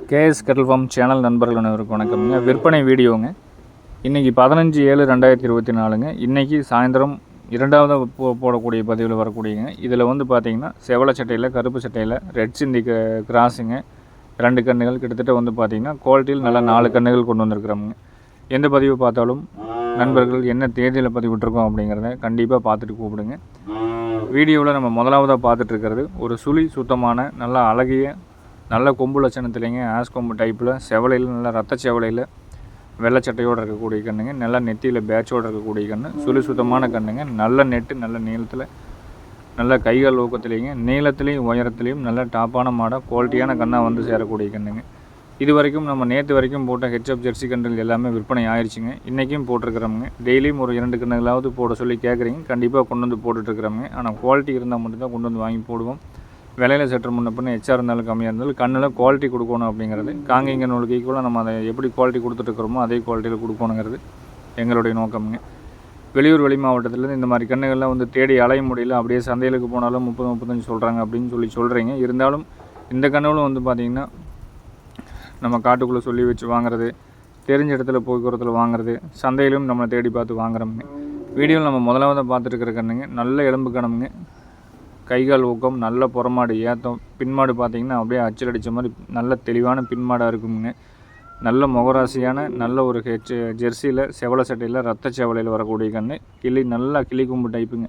KS kettle form channel நண்பர்கள் அனைவருக்கும் வணக்கம்ங்க. விற்பனை வீடியோங்க. இன்றைக்கி 15/7/2024ங்க. இன்றைக்கி சாயந்தரம் இரண்டாவது போடக்கூடிய பதிவில் வரக்கூடியங்க. இதில் வந்து பார்த்திங்கன்னா செவலை சட்டையில் கருப்பு சட்டையில் ரெட் சிந்தி கிராஸுங்க 2 கன்றுகள் கிட்டத்தட்ட வந்து பார்த்திங்கன்னா குவாலிட்டியில் நல்லா 4 கன்றுகள் கொண்டு வந்திருக்கிறோமுங்க. எந்த பதிவு பார்த்தாலும் நண்பர்கள் என்ன தேதியில் பதிவிட்டிருக்கோம் அப்படிங்கிறத கண்டிப்பாக பார்த்துட்டு கூப்பிடுங்க. வீடியோவில் நம்ம முதலாவதாக பார்த்துட்ருக்கிறது ஒரு சுழி சுத்தமான நல்லா அழகிய நல்ல கொம்பு லட்சணத்துலேங்க ஆஸ் கொம்பு டைப்பில் செவலையில் நல்லா ரத்த செவலையில் வெள்ளைச்சட்டையோடு இருக்கக்கூடிய கண்ணுங்க. நல்லா நெத்தியில் பேட்சோடு இருக்கக்கூடிய கன்று சுழி சுத்தமான கண்ணுங்க. நல்ல நெட்டு நல்ல நீளத்தில் நல்ல கைகள் ஊக்கத்துலேங்க நீளத்துலேயும் உயரத்துலேயும் நல்ல டாப்பான மாடாக குவாலிட்டியான கண்ணாக வந்து சேரக்கூடிய கண்ணுங்க. இது வரைக்கும் நம்ம நேற்று வரைக்கும் போட்ட ஹெச்எப் ஜெர்சி கன்றுகள் எல்லாமே விற்பனை ஆயிடுச்சுங்க. இன்றைக்கும் போட்டிருக்கிறோமுங்க. டெய்லியும் ஒரு 2 கன்றுகளாவது போட சொல்லி கேட்குறீங்க. கண்டிப்பாக கொண்டு வந்து போட்டுட்ருக்குறோமுங்க. ஆனால் குவாலிட்டி இருந்தால் மட்டும்தான் கொண்டு வந்து வாங்கி போடுவோம். விலையில் சற்று முன்ன பின்ன எச்சா இருந்தாலும் கம்மியாக இருந்தாலும் கண்ணில் குவாலிட்டி கொடுக்கணும் அப்படிங்கிறது காங்கிங்க நூலுக்கு ஈக்குவலாக நம்ம அதை எப்படி குவாலிட்டி கொடுத்துட்ருக்குறோமோ அதே குவாலிட்டியில் கொடுக்கணுங்கிறது எங்களுடைய நோக்கமுங்க. வெளியூர் வெளி மாவட்டத்துலேருந்து இந்த மாதிரி கன்றுகள்லாம் வந்து தேடி அலைய முடியல, அப்படியே சந்தைகளுக்கு போனாலும் 30-35 சொல்கிறாங்க அப்படின்னு சொல்கிறீங்க. இருந்தாலும் இந்த கன்றுகளும் வந்து பார்த்திங்கன்னா நம்ம காட்டுக்குள்ளே சொல்லி வச்சு வாங்குறது, தெரிஞ்ச இடத்துல போக்குவரத்தில் வாங்குறது, சந்தையிலும் நம்மளை தேடி பார்த்து வாங்குறோமுங்க. வீடியோவில் நம்ம முதலாவது பார்த்துட்டு கண்ணுங்க நல்ல எலும்பு கணமுங்க. கைகால் ஊக்கம் நல்ல புறமாடு ஏற்றம் பின்மாடு பார்த்திங்கன்னா அப்படியே அச்சல் அடித்த மாதிரி நல்ல தெளிவான பின்மாடாக இருக்குங்க. நல்ல முகராசியான நல்ல ஒரு ஜெர்சியில் செவலை சட்டையில் ரத்த செவலையில் வரக்கூடிய கன்று நல்லா கிளி கொம்பு டைப்புங்க.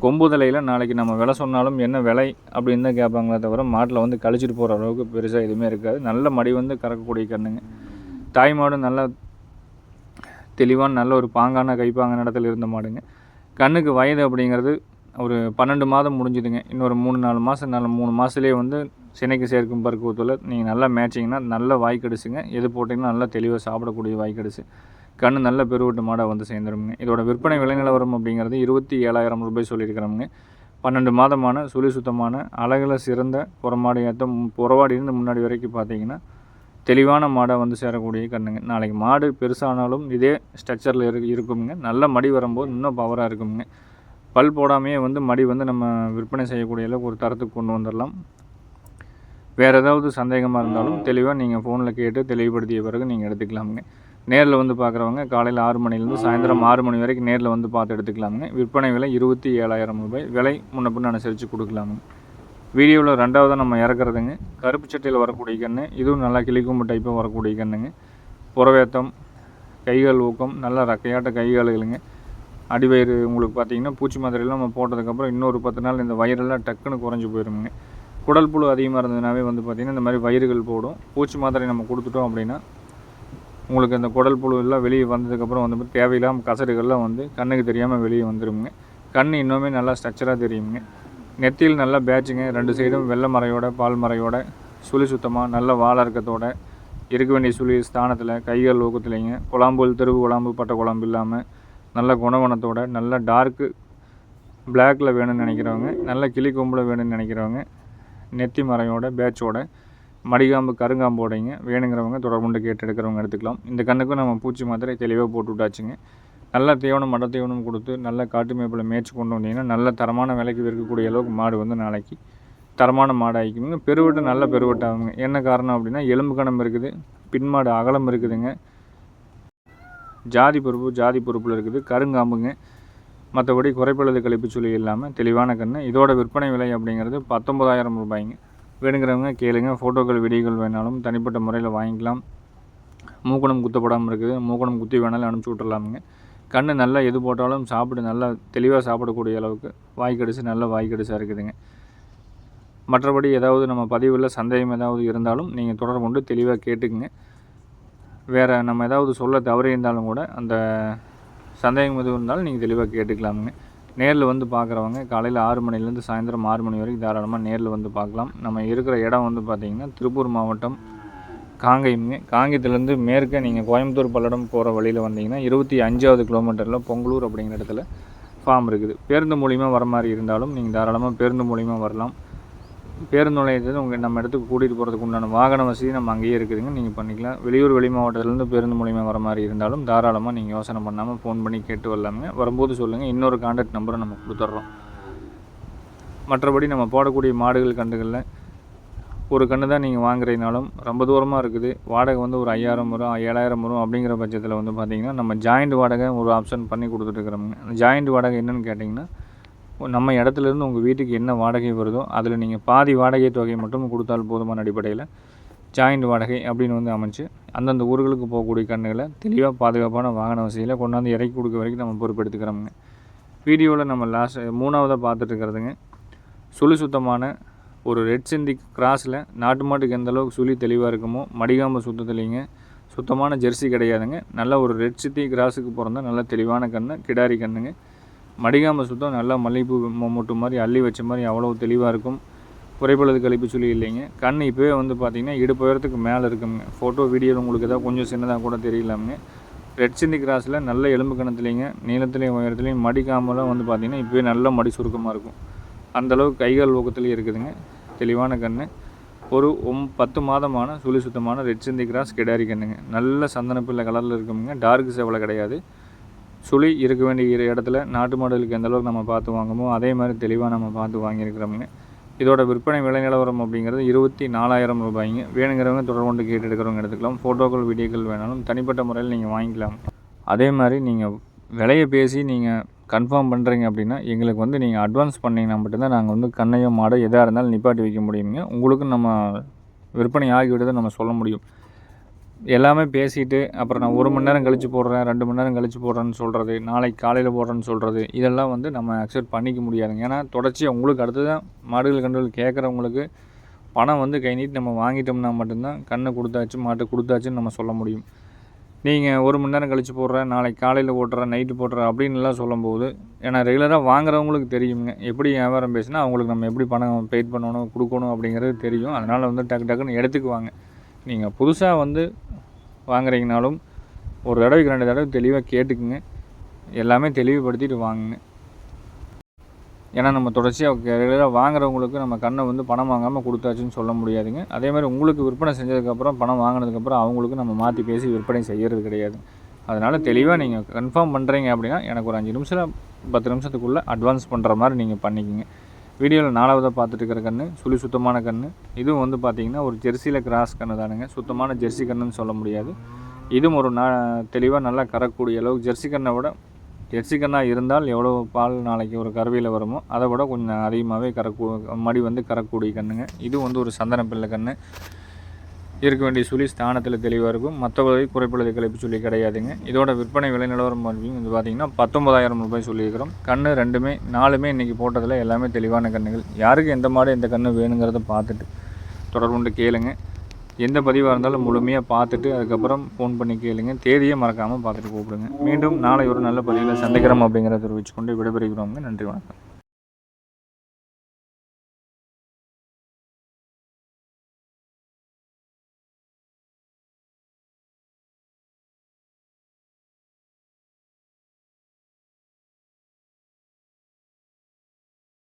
கொம்பு தலையில் நாளைக்கு நம்ம விலை சொன்னாலும் என்ன விலை அப்படின்னு தான் கேட்பாங்களே தவிர மாட்டில் வந்து கழிச்சிட்டு போகிற அளவுக்கு பெருசாக எதுவுமே இருக்காது. நல்ல மடி வந்து கறக்கக்கூடிய கண்ணுங்க. தாய் மாடு நல்ல தெளிவான நல்ல ஒரு பாங்கான கைப்பாங்கான இடத்துல இருந்த மாடுங்க. கண்ணுக்கு வயது அப்படிங்கிறது ஒரு 12 மாதம் முடிஞ்சுதுங்க. இன்னொரு 3-4 மாதம் 3 மாதத்துலேயே வந்து சினைக்கு சேர்க்கும் பருவத்தில் நீங்கள் நல்லா மேய்ச்சிங்கன்னா நல்ல வாய்க்கடிசுங்க. எது போட்டிங்கன்னா நல்லா தெளிவாக சாப்பிடக்கூடிய வாய்க்கடிசு கன்று நல்ல பெருவட்டு மாடாக வந்து சேர்ந்துருமுங்க. இதோட விற்பனை விலை நிலவரம் அப்படிங்கிறது 27,000 ரூபாய் சொல்லியிருக்கிறோமுங்க. 12 மாதமான சுழி சுத்தமான அழகில் சிறந்த புறமாடு ஏற்றம் புறவாடி இருந்து முன்னாடி வரைக்கும் பார்த்தீங்கன்னா தெளிவான மாடாக வந்து சேரக்கூடிய கண்ணுங்க. நாளைக்கு மாடு பெருசானாலும் இதே ஸ்ட்ரக்சரில் இருக்குங்க. நல்ல மடி வரும்போது இன்னும் பவராக இருக்குங்க. பல் போடாமையே வந்து மடி வந்து நம்ம விற்பனை செய்யக்கூடிய அளவுக்கு ஒரு தரத்துக்கு கொண்டு வந்துடலாம். வேறு ஏதாவது சந்தேகமாக இருந்தாலும் தெளிவாக நீங்கள் ஃபோனில் கேட்டு தெளிவுபடுத்திய பிறகு நீங்கள் எடுத்துக்கலாமுங்க. நேரில் வந்து பார்க்குறவங்க காலையில் 6 மணிலேருந்து சாயந்தரம் 6 மணி வரைக்கும் நேரில் வந்து பார்த்து எடுத்துக்கலாமுங்க. விற்பனை விலை 27,000 ரூபாய். விலை முன்ன பின்ன அனுசரித்து கொடுக்கலாமுங்க. வீடியோவில் ரெண்டாவதாக நம்ம இறக்குறதுங்க கருப்பு சட்டையில் வரக்கூடிய கன்று. இதுவும் நல்லா கிளிக்கும்பு டைப்பாக வரக்கூடிய கன்றுங்க. புறவேத்தம் கைகால் ஊக்கம் நல்லா ரக்கையாட்ட கைகால்களுங்க. அடிவயிறு உங்களுக்கு பார்த்திங்கன்னா பூச்சி மாத்திரையெல்லாம் நம்ம போட்டதுக்கப்புறம் இன்னொரு 10 நாள் இந்த வயிறெல்லாம் டக்குன்னு குறைஞ்சி போயிருங்க. குடல் புழு அதிகமாக இருந்ததுனாவே வந்து பார்த்திங்கன்னா இந்த மாதிரி வயிறுகள் போடும். பூச்சி மாத்திரை நம்ம கொடுத்துட்டோம் அப்படின்னா உங்களுக்கு அந்த குடல் புழு எல்லாம் வெளியே வந்ததுக்கப்புறம் வந்து தேவையில்லாமல் கசடுகள்லாம் வந்து கண்ணுக்கு தெரியாமல் வெளியே வந்துடுங்க. கண் இன்னுமே நல்லா ஸ்ட்ரக்சராக தெரியுங்க. நெத்தியில் நல்லா பேட்சுங்க. 2 சைடும் வெள்ளை மறையோட பால் மறையோட சுழி சுத்தமாக நல்ல வாழறக்கத்தோட இருக்க வேண்டிய சுழி ஸ்தானத்தில் கைகள் ஊக்கத்துலேங்க. குழாம்புல் தெருவு குழாம்பு பட்டை குழம்பு இல்லாமல் நல்ல குணவனத்தோட நல்ல டார்க்கு பிளாக்கில் வேணும்னு நினைக்கிறவங்க, நல்ல கிளி கொம்பில் வேணும்னு நினைக்கிறவங்க, நெத்தி மறையோட பேட்சோட மடிகாம்பு கருங்காம்போடைங்க வேணுங்கிறவங்க தொடர்புண்டு கேட்டு எடுக்கிறவங்க எடுத்துக்கலாம். இந்த கண்ணுக்கும் நம்ம பூச்சி மாத்திரை தெளிவாக போட்டு விட்டாச்சுங்க. நல்ல தீவனம் மட தீவனம் கொடுத்து நல்ல காட்டு மேப்பில் மேய்ச்சி கொண்டு வந்தீங்கன்னா நல்ல தரமான விலைக்கு விற்கக்கூடிய அளவுக்கு மாடு வந்து நாளைக்கு தரமான மாடு ஆகிக்குங்க. பெருவட்டு நல்ல பெருவட்டாகுங்க. என்ன காரணம் அப்படின்னா எலும்பு கணம் இருக்குது, பின்மாடு அகலம் இருக்குதுங்க, ஜாதி பொறுப்பில் இருக்குது, கருங்காம்புங்க. மற்றபடி குறைப்பழுது கழிப்பு சொல்லி இல்லாமல் தெளிவான கன்று. இதோட விற்பனை விலை அப்படிங்கிறது 19,000 ரூபாய்ங்க. வேணுங்கிறவங்க கேளுங்க. ஃபோட்டோக்கள் வீடியோக்கள் வேணாலும் தனிப்பட்ட முறையில் வாங்கிக்கலாம். மூக்கணம் குத்தப்படாமல் இருக்குது, மூக்கணம் குத்தி வேணாலும் அனுப்பிச்சி விட்டுறலாமுங்க. கன்று நல்லா எது போட்டாலும் சாப்பிட்டு நல்லா தெளிவாக சாப்பிடக்கூடிய அளவுக்கு வாய்க்கடிசு நல்ல வாய்க்கடிசாக இருக்குதுங்க. மற்றபடி ஏதாவது நம்ம பதிவில் சந்தேகம் ஏதாவது இருந்தாலும் நீங்கள் தொடர்பு கொண்டு தெளிவாக கேட்டுக்குங்க. வேறு நம்ம ஏதாவது சொல்ல தவறி இருந்தாலும் கூட அந்த சந்தேகம் எதுவும் இருந்தாலும் நீங்கள் தெளிவாக கேட்டுக்கலாமுங்க. நேரில் வந்து பார்க்குறவங்க காலையில் 6 மணிலேருந்து சாயந்தரம் 6 மணி வரைக்கும் தாராளமாக நேரில் வந்து பார்க்கலாம். நம்ம இருக்கிற இடம் வந்து பார்த்திங்கன்னா திருப்பூர் மாவட்டம் காங்கேயம்ங்க. காங்கேயத்துலேருந்து மேற்கே நீங்கள் கோயம்புத்தூர் பல்லடம் போகிற வழியில் வந்தீங்கன்னா 25வது கிலோமீட்டரில் பொங்கலூர் அப்படிங்கிற இடத்துல ஃபார்ம் இருக்குது. பேருந்து மூலிமா வர மாதிரி இருந்தாலும் நீங்கள் தாராளமாக பேருந்து மூலிமா வரலாம். பேருந்து நிலையத்தை நம்ம இடத்துக்கு கூட்டிகிட்டு போகிறதுக்கு உண்டான வாகன வசதி நம்ம அங்கேயே இருக்குதுங்க. நீங்கள் பண்ணிக்கலாம். வெளியூர் வெளி மாவட்டத்திலேருந்து பேருந்து மூலிமா வர மாதிரி இருந்தாலும் தாராளமாக நீங்கள் யோசனை பண்ணாமல் ஃபோன் பண்ணி கேட்டு வரலாமுங்க. வரும்போது சொல்லுங்கள். இன்னொரு கான்டாக்ட் நம்பரை நம்ம கொடுத்துட்றோம். மற்றபடி நம்ம போடக்கூடிய மாடுகள் கண்டுகளில் ஒரு கன்று தான் நீங்கள் வாங்குறீங்கனாலும் ரொம்ப தூரமாக இருக்குது, வாடகை வந்து ஒரு 5000 வரும் 7000 வரும் அப்படிங்கிற பட்சத்தில் வந்து பார்த்திங்கன்னா நம்ம ஜாயிண்ட் வாடகை ஒரு ஆப்ஷன் பண்ணி கொடுத்துட்ருக்குறோமுங்க. அந்த ஜாயிண்ட் வாடகை என்னென்னு கேட்டிங்கன்னா, நம்ம இடத்துலேருந்து உங்கள் வீட்டுக்கு என்ன வாடகை வருதோ அதில் நீங்கள் பாதி வாடகை தொகையை மட்டும் கொடுத்தால் போதுமான அடிப்படையில் ஜாயிண்ட் வாடகை அப்படின்னு வந்து அமைச்சு அந்தந்த ஊர்களுக்கு போகக்கூடிய கன்றுகளை தெளிவாக பாதுகாப்பான வாகன வசதியில் கொண்டாந்து இறக்கி கொடுக்க வரைக்கும் நம்ம பொறுப்பெடுத்துக்கிறோமுங்க. வீடியோவில் நம்ம மூணாவதாக பார்த்துட்டு இருக்கிறதுங்க, சுழி சுத்தமான ஒரு ரெட் சிந்தி கிராஸில் நாட்டு மாட்டுக்கு எந்த அளவுக்கு சுழி தெளிவாக இருக்குமோ மடிகாம்பு சுத்தத்துலேங்க, சுத்தமான ஜெர்சி கிடையாதுங்க. நல்ல ஒரு ரெட் சிந்தி கிராஸுக்கு பிறந்த நல்ல தெளிவான கன்று, கிடாரி கன்றுங்க. மடிகாம்பு சுத்தம் நல்லா மல்லிகைப்பூ மொட்டு மாதிரி அள்ளி வச்ச மாதிரி அவ்வளோ தெளிவாக இருக்கும். குறைபழுது கழிப்பு சுழி இல்லைங்க. கண் இப்போவே வந்து பார்த்திங்கன்னா இடுப்பு உயரத்துக்கு மேலே இருக்குங்க. ஃபோட்டோ வீடியோவில் உங்களுக்கு ஏதாவது கொஞ்சம் சின்னதாக கூட தெரியலாமுங்க. ரெட் சிந்தி கிராஸில் நல்ல எலும்பு கணத்துலேங்க, நீளத்துலேயும் உயரத்துலேயும் மடிக்காமலாம் வந்து பார்த்திங்கன்னா இப்போவே நல்ல மடி சுருக்கமாக இருக்கும். அந்தளவுக்கு கைகால் ஊக்கத்துலேயும் இருக்குதுங்க. தெளிவான கன்று, ஒரு 10 மாதமான சுழி சுத்தமான ரெட் சிந்தி கிராஸ் கிடாரி கன்றுங்க. நல்ல சந்தனப்பிள்ளை கலரில் இருக்குங்க, டார்க் சேவலை கிடையாது. சுழி இருக்க வேண்டிய இடத்துல நாட்டு மாடுகளுக்கு எந்த அளவுக்கு நம்ம பார்த்து வாங்குமோ அதே மாதிரி தெளிவாக நம்ம பார்த்து வாங்கியிருக்கிறோமுங்க. இதோட விற்பனை விலை நிலவரம் அப்படிங்கிறது 24,000 ரூபாய்ங்க. வேணுங்கிறவங்க தொடர்பு கொண்டு கேட்டு எடுக்கிறவங்க எடுத்துக்கலாம். ஃபோட்டோக்கள் வீடியோக்கள் வேணாலும் தனிப்பட்ட முறையில் நீங்கள் வாங்கிக்கலாம். அதே மாதிரி நீங்கள் விலையை பேசி நீங்கள் கன்ஃபார்ம் பண்ணுறீங்க அப்படின்னா எங்களுக்கு வந்து நீங்கள் அட்வான்ஸ் பண்ணிங்கன்னா மட்டும்தான் நாங்கள் வந்து கண்ணையோ மாடோ எதாக இருந்தாலும் நிப்பாட்டி வைக்க முடியுங்க. உங்களுக்கு நம்ம விற்பனை ஆகிவிட்டதை நம்ம சொல்ல முடியும். எல்லாமே பேசிவிட்டு அப்புறம் நான் 1 மணி நேரம் கழித்து போடுறேன் 2 மணி நேரம் கழித்து போடுறேன்னு சொல்கிறது, நாளைக்கு காலையில் போடுறேன்னு சொல்கிறது, இதெல்லாம் வந்து நம்ம அக்செப்ட் பண்ணிக்க முடியாதுங்க. ஏன்னா தொடர்ச்சியாக உங்களுக்கு அடுத்து தான் மாடுகள் கன்றுகள் கேட்குறவங்களுக்கு பணம் வந்து கை நீட்டி நம்ம வாங்கிட்டோம்னா மட்டும்தான் கன்று கொடுத்தாச்சு மாட்டு கொடுத்தாச்சுன்னு நம்ம சொல்ல முடியும். நீங்கள் 1 மணி நேரம் கழித்து போடுறேன், நாளைக்கு காலையில் போடுறேன், நைட்டு போடுறேன் அப்படின்லாம் சொல்லும்போது, ஏன்னா ரெகுலராக வாங்குறவங்களுக்கு தெரியுங்க எப்படி வியாபாரம் பேசினா அவங்களுக்கு நம்ம எப்படி பணம் பெய்ட் பண்ணணும் கொடுக்கணும் அப்படிங்கிறது தெரியும். அதனால் வந்து டக்குன்னு எடுத்துக்குவாங்க. நீங்கள் புதுசாக வந்து வாங்குறீங்கனாலும் ஒரு தடவைக்கு 2 தடவை தெளிவாக கேட்டுக்குங்க. எல்லாமே தெளிவுபடுத்திட்டு வாங்குங்க. ஏன்னா நம்ம தொடர்ச்சியாக ரெகுலராக வாங்குறவங்களுக்கு நம்ம கண்ணை வந்து பணம் வாங்காமல் கொடுத்தாச்சுன்னு சொல்ல முடியாதுங்க. அதே மாதிரி உங்களுக்கு விற்பனை செஞ்சதுக்கப்புறம் பணம் வாங்கினதுக்கப்புறம் அவங்களுக்கு நம்ம மாற்றி பேசி விற்பனை செய்கிறது கிடையாது. அதனால் தெளிவாக நீங்கள் கன்ஃபார்ம் பண்ணுறீங்க அப்படின்னா எனக்கு ஒரு 5 நிமிஷம் 10 நிமிஷத்துக்குள்ளே அட்வான்ஸ் பண்ணுற மாதிரி நீங்கள் பண்ணிக்கோங்க. வீடியோவில் 4வதாக பார்த்துட்டு இருக்கிற கன்று சுழி சுத்தமான கன்று. இதுவும் வந்து பார்த்திங்கன்னா ஒரு ஜெர்சியில் கிராஸ் கன்று தானுங்க. சுத்தமான ஜெர்சி கன்றுன்னு சொல்ல முடியாது. இதுவும் ஒரு தெளிவாக நல்லா கறக்கூடிய அளவுக்கு ஜெர்சி கன்றை விட ஜெர்சி கன்னாக இருந்தால் எவ்வளோ பால் நாளைக்கு ஒரு கறவையில் வருமோ அதை விட கொஞ்சம் அதிகமாகவே மடி வந்து கறக்கூடிய கன்றுங்க. இது வந்து ஒரு சந்தன பிள்ளை கன்று. இருக்க வேண்டிய சுழி ஸ்தானத்தில் தெளிவாக இருக்கும். மற்றபடி குறைப்பழுது கழிப்பு சுழி கிடையாதுங்க. இதோட விற்பனை விலை நிலவரம் இது பார்த்திங்கன்னா 19,000 ரூபாய் சொல்லியிருக்கிறோம். கன்று 4மே இன்றைக்கி போட்டதில் எல்லாமே தெளிவான கன்றுகள். யாருக்கு எந்த மாடு எந்த கன்று வேணுங்கிறத பார்த்துட்டு தொடர்பு கொண்டு கேளுங்க. எந்த பதிவாக இருந்தாலும் முழுமையாக பார்த்துட்டு அதுக்கப்புறம் ஃபோன் பண்ணி கேளுங்க. தேதியை மறக்காமல் பார்த்துட்டு கூப்பிடுங்க. மீண்டும் நாளை ஒரு நல்ல பதிவில் சந்திக்கிறோம் அப்படிங்கிறத தெரிவித்துக்கொண்டு விடைபெறுகிறோங்க. நன்றி, வணக்கம்.